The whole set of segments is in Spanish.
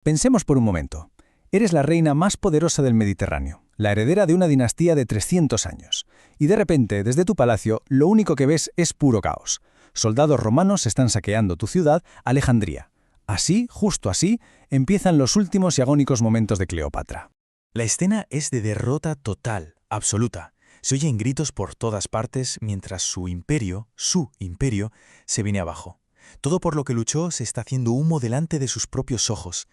Pensemos por un momento. Eres la reina más poderosa del Mediterráneo, la heredera de una dinastía de 300 años. Y de repente, desde tu palacio, lo único que ves es puro caos. Soldados romanos están saqueando tu ciudad, Alejandría. Así, justo así, empiezan los últimos y agónicos momentos de Cleopatra. La escena es de derrota total, absoluta. Se oyen gritos por todas partes mientras su imperio, se viene abajo. Todo por lo que luchó se está haciendo humo delante de sus propios ojos.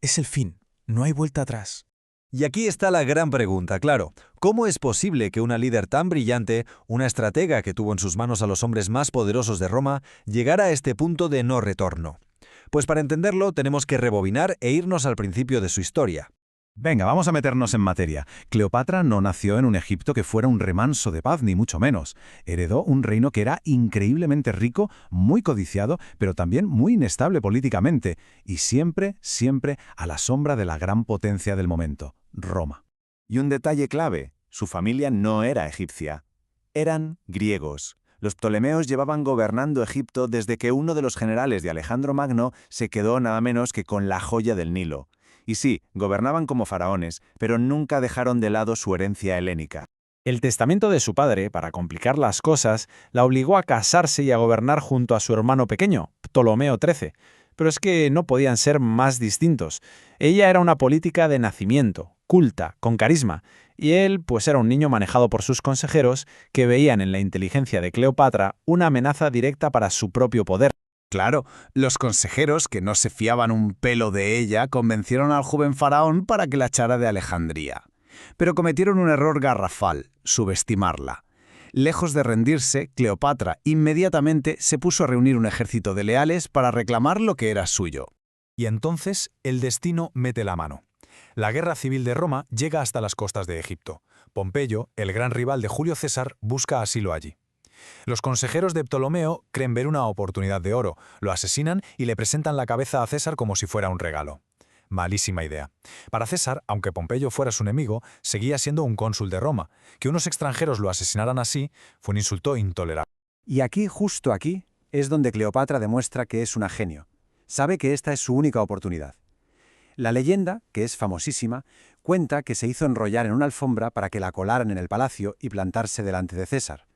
Es el fin, no hay vuelta atrás. Y aquí está la gran pregunta, claro. ¿Cómo es posible que una líder tan brillante, una estratega que tuvo en sus manos a los hombres más poderosos de Roma, llegara a este punto de no retorno? Pues para entenderlo tenemos que rebobinar e irnos al principio de su historia. Venga, vamos a meternos en materia. Cleopatra no nació en un Egipto que fuera un remanso de paz, ni mucho menos. Heredó un reino que era increíblemente rico, muy codiciado, pero también muy inestable políticamente, y siempre a la sombra de la gran potencia del momento, Roma. Y un detalle clave, su familia no era egipcia. Eran griegos. Los Ptolomeos llevaban gobernando Egipto desde que uno de los generales de Alejandro Magno se quedó nada menos que con la joya del Nilo. Y sí, gobernaban como faraones, pero nunca dejaron de lado su herencia helénica. El testamento de su padre, para complicar las cosas, la obligó a casarse y a gobernar junto a su hermano pequeño, Ptolomeo XIII. Pero es que no podían ser más distintos. Ella era una política de nacimiento, culta, con carisma, y él, pues era un niño manejado por sus consejeros que veían en la inteligencia de Cleopatra una amenaza directa para su propio poder. Claro, los consejeros, que no se fiaban un pelo de ella, convencieron al joven faraón para que la echara de Alejandría. Pero cometieron un error garrafal, subestimarla. Lejos de rendirse, Cleopatra inmediatamente se puso a reunir un ejército de leales para reclamar lo que era suyo. Y entonces el destino mete la mano. La guerra civil de Roma llega hasta las costas de Egipto. Pompeyo, el gran rival de Julio César, busca asilo allí. Los consejeros de Ptolomeo creen ver una oportunidad de oro, lo asesinan y le presentan la cabeza a César como si fuera un regalo. Malísima idea. Para César, aunque Pompeyo fuera su enemigo, seguía siendo un cónsul de Roma. Que unos extranjeros lo asesinaran así fue un insulto intolerable. Y aquí, justo aquí, es donde Cleopatra demuestra que es una genio. Sabe que esta es su única oportunidad. La leyenda, que es famosísima, cuenta que se hizo enrollar en una alfombra para que la colaran en el palacio y plantarse delante de César.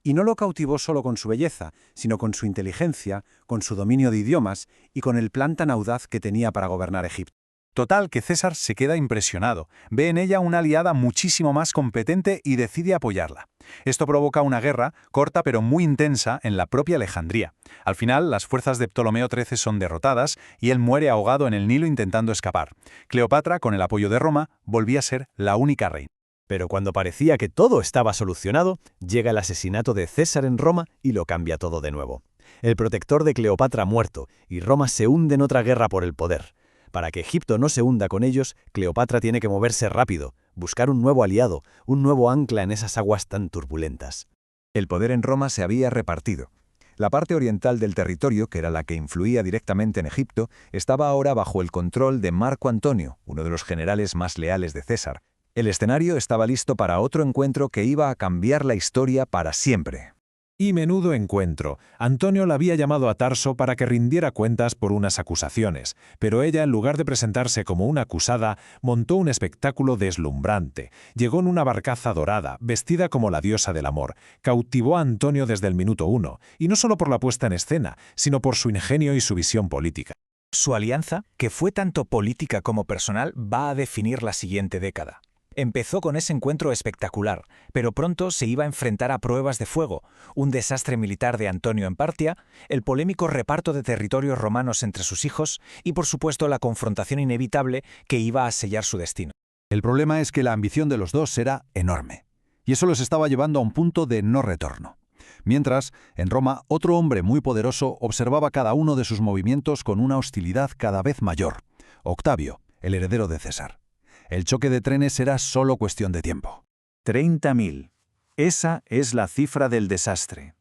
Y no lo cautivó solo con su belleza, sino con su inteligencia, con su dominio de idiomas y con el plan tan audaz que tenía para gobernar Egipto. Total, que César se queda impresionado, ve en ella una aliada muchísimo más competente y decide apoyarla. Esto provoca una guerra, corta pero muy intensa, en la propia Alejandría. Al final, las fuerzas de Ptolomeo XIII son derrotadas y él muere ahogado en el Nilo intentando escapar. Cleopatra, con el apoyo de Roma, volvía a ser la única reina. Pero cuando parecía que todo estaba solucionado, llega el asesinato de César en Roma y lo cambia todo de nuevo. El protector de Cleopatra ha muerto y Roma se hunde en otra guerra por el poder. Para que Egipto no se hunda con ellos, Cleopatra tiene que moverse rápido, buscar un nuevo aliado, un nuevo ancla en esas aguas tan turbulentas. El poder en Roma se había repartido. La parte oriental del territorio, que era la que influía directamente en Egipto, estaba ahora bajo el control de Marco Antonio, uno de los generales más leales de César. El escenario estaba listo para otro encuentro que iba a cambiar la historia para siempre. Y menudo encuentro. Antonio la había llamado a Tarso para que rindiera cuentas por unas acusaciones, pero ella, en lugar de presentarse como una acusada, montó un espectáculo deslumbrante. Llegó en una barcaza dorada, vestida como la diosa del amor. Cautivó a Antonio desde el minuto 1, y no solo por la puesta en escena, sino por su ingenio y su visión política. Su alianza, que fue tanto política como personal, va a definir la siguiente década. Empezó con ese encuentro espectacular, pero pronto se iba a enfrentar a pruebas de fuego, un desastre militar de Antonio en Partia, el polémico reparto de territorios romanos entre sus hijos y, por supuesto, la confrontación inevitable que iba a sellar su destino. El problema es que la ambición de los dos era enorme, y eso los estaba llevando a un punto de no retorno. Mientras, en Roma, otro hombre muy poderoso observaba cada uno de sus movimientos con una hostilidad cada vez mayor: Octavio, el heredero de César. El choque de trenes era solo cuestión de tiempo. 30.000. Esa es la cifra del desastre.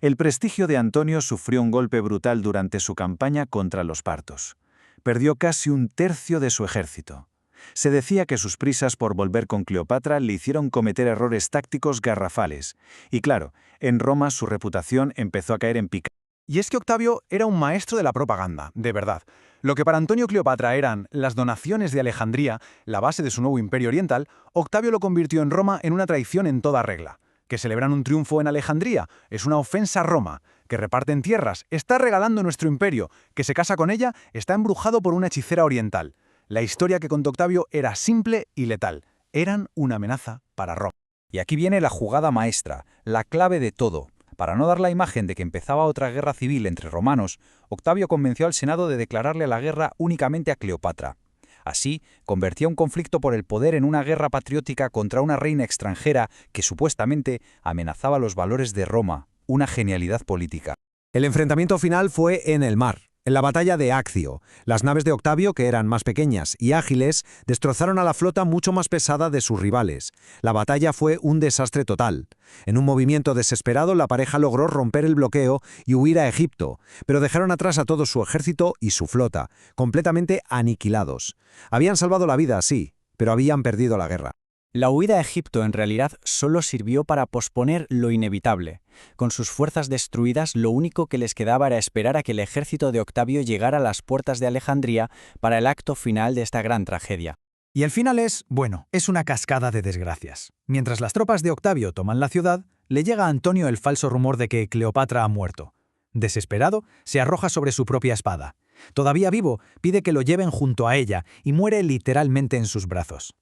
El prestigio de Antonio sufrió un golpe brutal durante su campaña contra los partos. Perdió casi un tercio de su ejército. Se decía que sus prisas por volver con Cleopatra le hicieron cometer errores tácticos garrafales. Y claro, en Roma su reputación empezó a caer en picado. Y es que Octavio era un maestro de la propaganda, de verdad. Lo que para Antonio y Cleopatra eran las donaciones de Alejandría, la base de su nuevo imperio oriental, Octavio lo convirtió en Roma en una traición en toda regla. Que celebran un triunfo en Alejandría es una ofensa a Roma. Que reparten tierras está regalando nuestro imperio. Que se casa con ella está embrujado por una hechicera oriental. La historia que contó Octavio era simple y letal. Eran una amenaza para Roma. Y aquí viene la jugada maestra, la clave de todo. Para no dar la imagen de que empezaba otra guerra civil entre romanos, Octavio convenció al Senado de declararle la guerra únicamente a Cleopatra. Así, convertía un conflicto por el poder en una guerra patriótica contra una reina extranjera que supuestamente amenazaba los valores de Roma, una genialidad política. El enfrentamiento final fue en el mar, en la batalla de Accio. Las naves de Octavio, que eran más pequeñas y ágiles, destrozaron a la flota mucho más pesada de sus rivales. La batalla fue un desastre total. En un movimiento desesperado, la pareja logró romper el bloqueo y huir a Egipto, pero dejaron atrás a todo su ejército y su flota, completamente aniquilados. Habían salvado la vida, sí, pero habían perdido la guerra. La huida a Egipto en realidad solo sirvió para posponer lo inevitable. Con sus fuerzas destruidas, lo único que les quedaba era esperar a que el ejército de Octavio llegara a las puertas de Alejandría para el acto final de esta gran tragedia. Y el final es, bueno, es una cascada de desgracias. Mientras las tropas de Octavio toman la ciudad, le llega a Antonio el falso rumor de que Cleopatra ha muerto. Desesperado, se arroja sobre su propia espada. Todavía vivo, pide que lo lleven junto a ella y muere literalmente en sus brazos.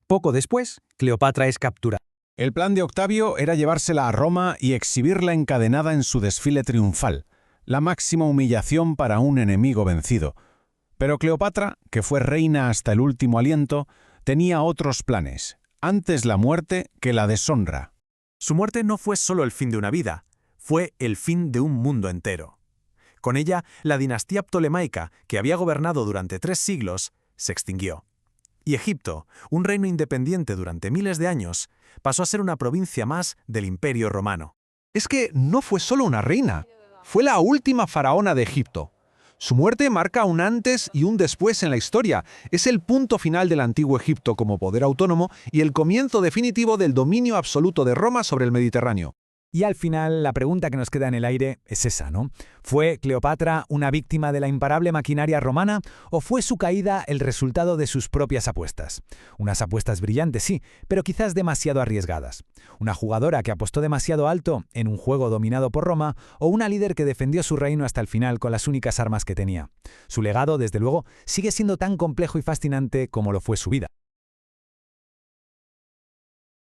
Poco después, Cleopatra es capturada. El plan de Octavio era llevársela a Roma y exhibirla encadenada en su desfile triunfal, la máxima humillación para un enemigo vencido. Pero Cleopatra, que fue reina hasta el último aliento, tenía otros planes, antes la muerte que la deshonra. Su muerte no fue solo el fin de una vida, fue el fin de un mundo entero. Con ella, la dinastía ptolemaica, que había gobernado durante 3 siglos, se extinguió. Y Egipto, un reino independiente durante miles de años, pasó a ser una provincia más del Imperio Romano. Es que no fue solo una reina, fue la última faraona de Egipto. Su muerte marca un antes y un después en la historia. Es el punto final del antiguo Egipto como poder autónomo y el comienzo definitivo del dominio absoluto de Roma sobre el Mediterráneo. Y al final, la pregunta que nos queda en el aire es esa, ¿no? ¿Fue Cleopatra una víctima de la imparable maquinaria romana o fue su caída el resultado de sus propias apuestas? Unas apuestas brillantes, sí, pero quizás demasiado arriesgadas. Una jugadora que apostó demasiado alto en un juego dominado por Roma o una líder que defendió su reino hasta el final con las únicas armas que tenía. Su legado, desde luego, sigue siendo tan complejo y fascinante como lo fue su vida.